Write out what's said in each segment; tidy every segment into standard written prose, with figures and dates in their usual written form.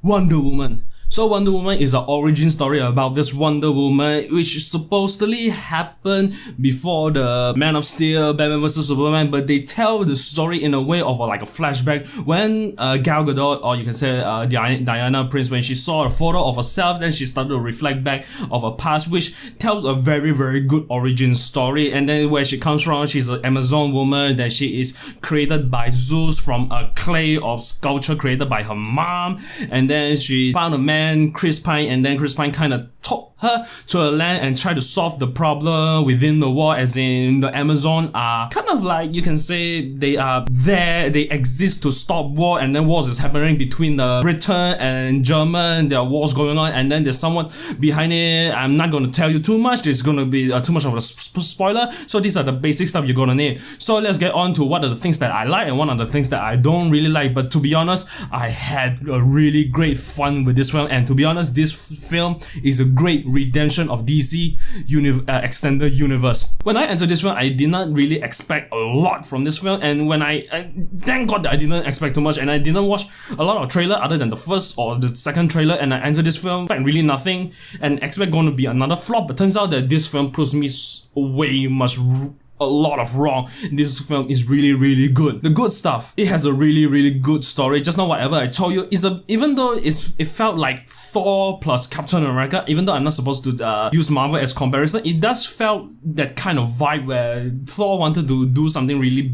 Wonder Woman. So Wonder Woman is an origin story about this Wonder Woman which supposedly happened before the Man of Steel, Batman vs Superman, but they tell the story in a way of like a flashback when Gal Gadot, or you can say Diana Prince, when she saw a photo of herself, then she started to reflect back of her past, which tells a very good origin story. And then where she comes from, she's an Amazon woman, that she is created by Zeus from a clay of sculpture created by her mom, and then she found a man, Chris Pine, and then Chris Pine kind of took her to a land and tried to solve the problem within the war, as in the Amazon are kind of like, you can say they are there, they exist to stop war, and then wars is happening between the Britain and German, there are wars going on, and then there's someone behind it. I'm not going to tell you too much, there's going to be too much of a spoiler, so these are the basic stuff you're going to need. So let's get on to what are the things that I like and what are the things that I don't really like. But to be honest, I had a really great fun with this film, and to be honest, this film is a great redemption of DC extended universe. When I entered this film, I did not really expect a lot from this film, and when I thank God that I didn't expect too much, and I didn't watch a lot of trailer other than the first or the second trailer, and I entered this film expect really nothing and expect going to be another flop. But turns out that this film proves me a lot of wrong. This film is really good. The good stuff, it has a really good story. Just now whatever I told you is even though it felt like Thor plus Captain America, even though I'm not supposed to use Marvel as comparison, it does felt that kind of vibe where Thor wanted to do something really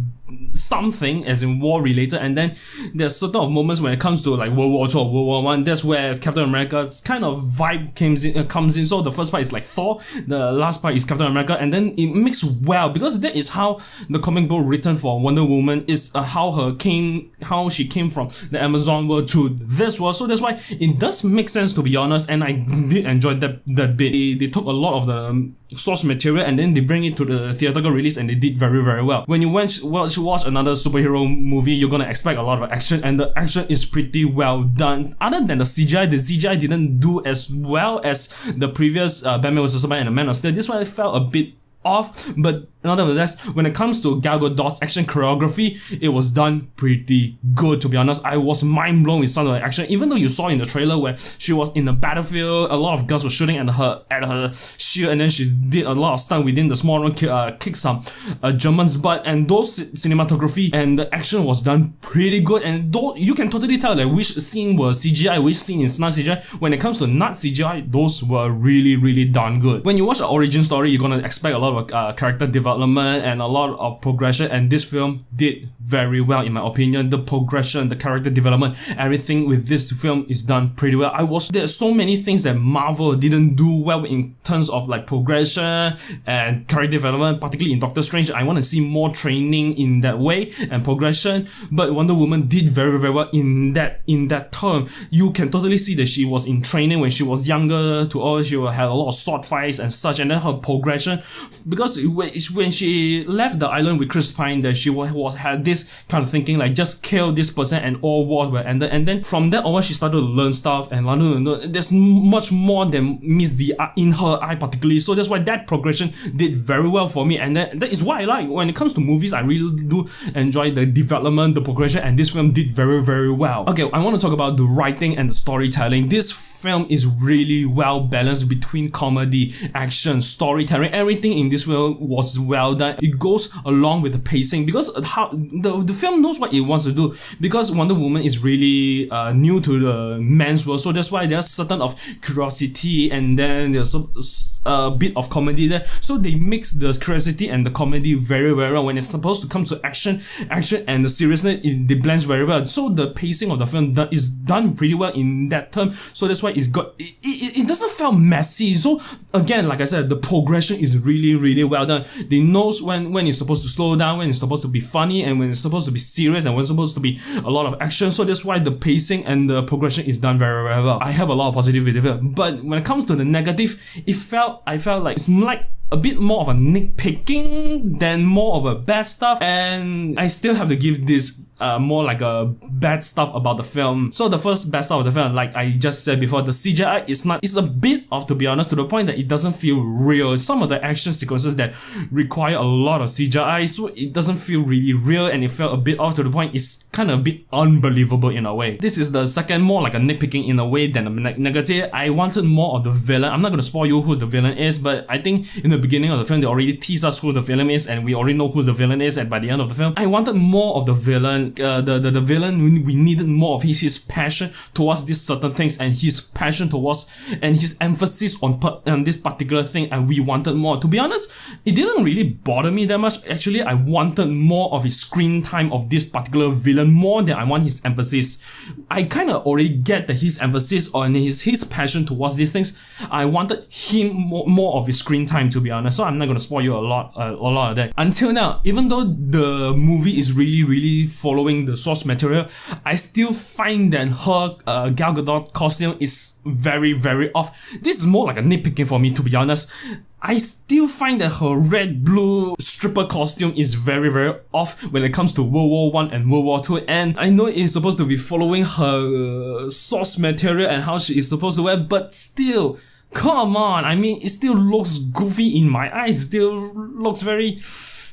something as in war related, and then there's certain of moments when it comes to like World War II or World War I, that's where Captain America's kind of vibe comes in. So the first part is like Thor, the last part is Captain America, and then it mixes well, because that is how the comic book written for Wonder Woman is, how she came from the Amazon world to this world. So that's why it does make sense, to be honest, and I did enjoy that bit. They took a lot of the source material and then they bring it to the theatrical release, and they did very well. When you watch another superhero movie, you're gonna expect a lot of action, and the action is pretty well done. Other than the CGI didn't do as well as the previous Batman vs Superman and the Man of Steel. This one felt a bit off, but nonetheless, when it comes to Gal Gadot's action choreography, it was done pretty good, to be honest. I was mind blown with some of the action, even though you saw in the trailer where she was in the battlefield, a lot of guns were shooting at her shield, and then she did a lot of stunt within the small room, kick some Germans' butt, and those cinematography and the action was done pretty good. And though you can totally tell like which scene was CGI, which scene is not CGI. When it comes to not CGI, those were really darn good. When you watch the origin story, you're gonna expect a lot of character development and a lot of progression, and this film did very well in my opinion. The progression, the character development, everything with this film is done pretty well. There's so many things that Marvel didn't do well in terms of like progression and character development, particularly in Doctor Strange. I want to see more training in that way and progression, but Wonder Woman did very well in that term. You can totally see that she was in training when she was younger she had a lot of sword fights and such, and then her progression, because when she left the island with Chris Pine, that she had this kind of thinking like just kill this person and all war will end. And then from that on, she started to learn stuff and there's much more than meets the eye in her eye particularly. So that's why that progression did very well for me, and that is why I like when it comes to movies. I really do enjoy the development, the progression, and this film did very well. Okay, I want to talk about the writing and the storytelling. This film is really well balanced between comedy, action, storytelling. Everything in this film was well done. It goes along with the pacing, because how the film knows what it wants to do, because Wonder Woman is really new to the man's world, so that's why there's certain of curiosity and then there's a bit of comedy there. So they mix the curiosity and the comedy very well. When it's supposed to come to action and the seriousness, they blends very well. So the pacing of the film is done pretty well in that term. So that's why it doesn't feel messy. So again, like I said, the progression is really well done. They knows when it's supposed to slow down, when it's supposed to be funny, and when it's supposed to be serious, and when it's supposed to be a lot of action. So that's why the pacing and the progression is done very well. I have a lot of positive with it, but when it comes to the negative, I felt like it's like a bit more of a nitpicking than more of a bad stuff, and I still have to give this more like a bad stuff about the film. So the first bad stuff of the film, like I just said before, the CGI is a bit off, to be honest, to the point that it doesn't feel real. Some of the action sequences that require a lot of CGI, so it doesn't feel really real, and it felt a bit off to the point it's kind of a bit unbelievable in a way. This is the second, more like a nitpicking in a way than a negative. I wanted more of the villain. I'm not going to spoil you who the villain is, but I think in the beginning of the film they already tease us who the villain is, and we already know who the villain is, and by the end of the film I wanted more of the villain. The villain, we needed more of his passion towards these certain things, and his passion towards and his emphasis on this particular thing, and we wanted more. To be honest, it didn't really bother me that much. Actually, I wanted more of his screen time of this particular villain more than I want his emphasis. I kind of already get that his emphasis on his passion towards these things. I wanted him more of his screen time, to be honest. So I'm not gonna spoil you a lot of that. Until now, even though the movie is really following the source material, I still find that her Gal Gadot costume is very off. This is more like a nitpicking for me, to be honest. I still find that her red-blue stripper costume is very off when it comes to World War I and World War II, and I know it's supposed to be following her source material and how she is supposed to wear, but still, come on, I mean, it still looks goofy in my eyes, it still looks very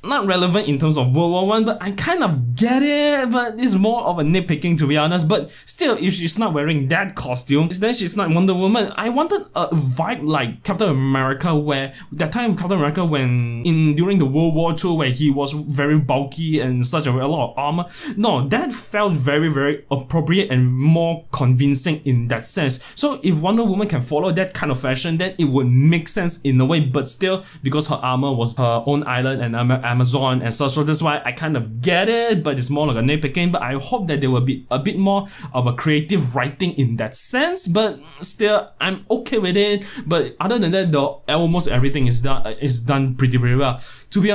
not relevant in terms of World War I, but I kind of get it, but it's more of a nitpicking, to be honest. But still, if she's not wearing that costume, then she's not Wonder Woman. I wanted a vibe like Captain America, where that time Captain America during the World War II, where he was very bulky and such a lot of armor. No, that felt very appropriate and more convincing in that sense. So if Wonder Woman can follow that kind of fashion, then it would make sense in a way, but still, because her armor was her own island and Amazon and such, so that's why I kind of get it, but it's more like a nitpicking. But I hope that there will be a bit more of a creative writing in that sense, but still I'm okay with it. But other than that, almost everything is done pretty well. To be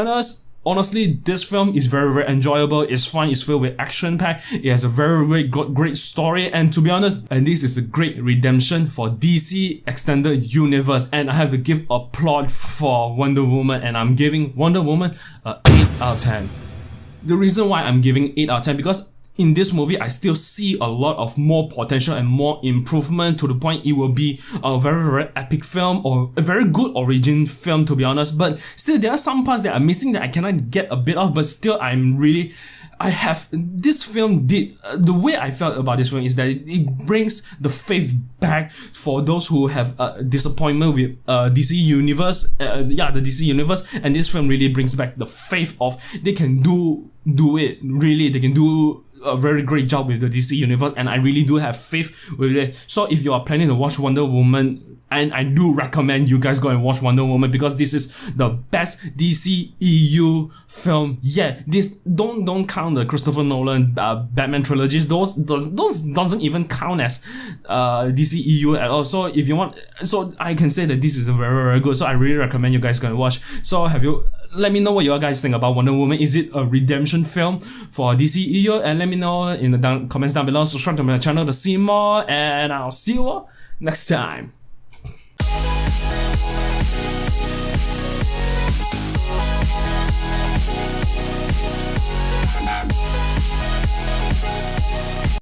honestly, this film is very enjoyable. It's fun. It's filled with action pack. It has a very great story, and to be honest, and this is a great redemption for DC Extended Universe. And I have to give applaud for Wonder Woman, and I'm giving Wonder Woman a 8 out of 10. The reason why I'm giving 8 out of 10 because in this movie, I still see a lot of more potential and more improvement, to the point it will be a very epic film or a very good origin film, to be honest. But still, there are some parts that are missing that I cannot get a bit of, but still this film did, the way I felt about this film is that it brings the faith back for those who have disappointment with DC Universe, the DC Universe, and this film really brings back the faith of they can do it, really, they can do a very great job with the DC Universe, and I really do have faith with it. So if you are planning to watch Wonder Woman, and I do recommend you guys go and watch Wonder Woman, because this is the best DCEU film yet. This don't count the Christopher Nolan Batman trilogies. Those doesn't even count as DCEU at all. So if you want, so I can say that this is very good. So I really recommend you guys go and watch. So let me know what you guys think about Wonder Woman. Is it a redemption film for DCEU? And let me know in the comments down below. Subscribe to my channel to see more, and I'll see you all next time.